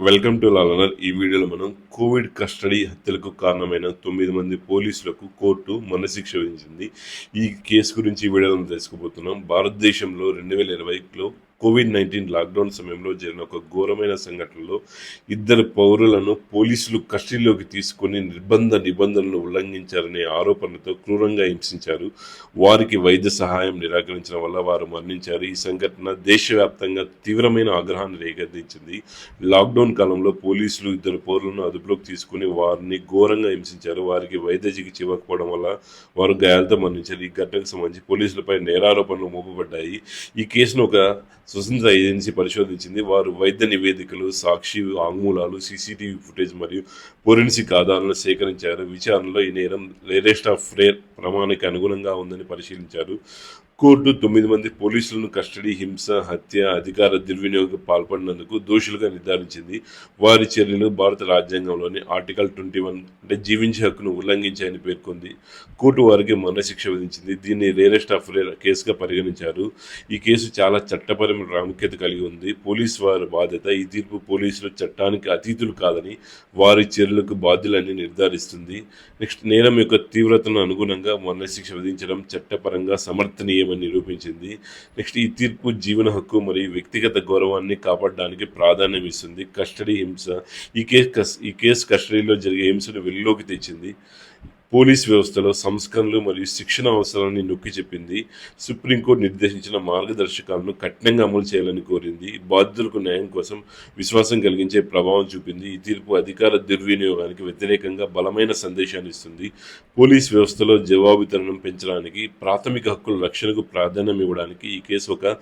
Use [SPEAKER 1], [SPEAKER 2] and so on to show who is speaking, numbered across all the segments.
[SPEAKER 1] Welcome to లాలనర్. ఈ వీడియోలో మనం కోవిడ్ కస్టడీ హత్యలకు కారణమైన 9 మంది పోలీసులకు కోర్టు మరణశిక్ష విధించింది. ఈ కేసు గురించి ఈ వీడియోలో తెలుసుకోబోతున్నాం. భారతదేశంలో 2020లో కోవిడ్-19 లాక్డౌన్ సమయంలో జరిగిన ఒక ఘోరమైన సంఘటనలో ఇద్దరు పౌరులను పోలీసులు కస్టడీలోకి తీసుకొని నిబంధనలను ఉల్లంఘించారనే ఆరోపణలతో క్రూరంగా హింసించారు. వారికి వైద్య సహాయం నిరాకరించడం వల్ల వారు మరణించారు. ఈ సంఘటన దేశవ్యాప్తంగా తీవ్రమైన ఆగ్రహాన్ని రేకెత్తించింది. లాక్డౌన్ కాలంలో పోలీసులు ఇద్దరు పౌరులను అదుపులోకి తీసుకుని వారిని ఘోరంగా హింసించారు. వారికి వైద్య చికిత్స ఇవ్వకపోవడం వల్ల వారు గాయాలతో మరణించారు. ఈ ఘటనకు సంబంధించి పోలీసులపై నేరారోపణలు మోపబడ్డాయి. ఈ కేసును ఒక స్వతంత్ర ఏజెన్సీ పరిశోధించింది. వారు వైద్య నివేదికలు, సాక్షి వాంగ్మూలాలు, సీసీటీవీ ఫుటేజ్ మరియు ఫోరెన్సిక్ ఆధారాలను సేకరించారు. విచారణలో ఈ నేరం రేరెస్ట్ ఆఫ్ రేర్ ప్రమాణానికి అనుగుణంగా ఉందని పరిశీలించారు. కోర్టు 9 మంది పోలీసులను కస్టడీ, హింస, హత్య, అధికార దుర్వినియోగం పాల్పడినందుకు దోషులుగా నిర్ధారించింది. వారి చర్యలు భారత రాజ్యాంగంలోని ఆర్టికల్ 21 అంటే జీవించే హక్కును ఉల్లంఘించాయని పేర్కొంది. కోర్టు వారికి మరణశిక్ష విధించింది. దీన్ని రేరెస్ట్ ఆఫ్ రేర్ కేసుగా పరిగణించారు. ఈ కేసు చాలా చట్టపరమైన ప్రాముఖ్యత కలిగి ఉంది. పోలీసు వారి బాధ్యత. ఈ తీర్పు పోలీసులు చట్టానికి అతీతులు కాదని, వారి చర్యలకు బాధ్యులని నిర్ధారిస్తుంది. నెక్స్ట్, నేరం యొక్క తీవ్రతను అనుగుణంగా మరణశిక్ష విధించడం చట్టపరంగా సమర్థనీయమని నిరూపించింది. నెక్స్ట్, ఈ తీర్పు జీవన హక్కు మరియు వ్యక్తిగత గౌరవాన్ని కాపాడడానికి ప్రాధాన్యం ఇస్తుంది. కస్టడీ హింస. ఈ కేసు కస్టడీలో జరిగే హింసను వెలుగులోకి తెచ్చింది. పోలీస్ వ్యవస్థలో సంస్కరణలు మరియు శిక్షణ అవసరాన్ని నొక్కి చెప్పింది. సుప్రీంకోర్టు నిర్దేశించిన మార్గదర్శకాలను కఠినంగా అమలు చేయాలని కోరింది. బాధితులకు న్యాయం కోసం విశ్వాసం కలిగించే ప్రభావం చూపింది. ఈ తీర్పు అధికార దుర్వినియోగానికి వ్యతిరేకంగా బలమైన సందేశాన్ని ఇస్తుంది. పోలీస్ వ్యవస్థలో జవాబుదారీతనం పెంచడానికి, ప్రాథమిక హక్కుల రక్షణకు ప్రాధాన్యం ఇవ్వడానికి ఈ కేసు ఒక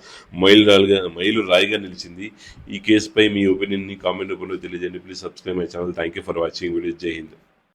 [SPEAKER 1] మైలురాయిగా నిలిచింది. ఈ కేసుపై మీ ఒపీనియన్ని కామెంట్ రూపంలో తెలియజేయండి. Please subscribe my channel. Thank you for watching video. జై హింద్.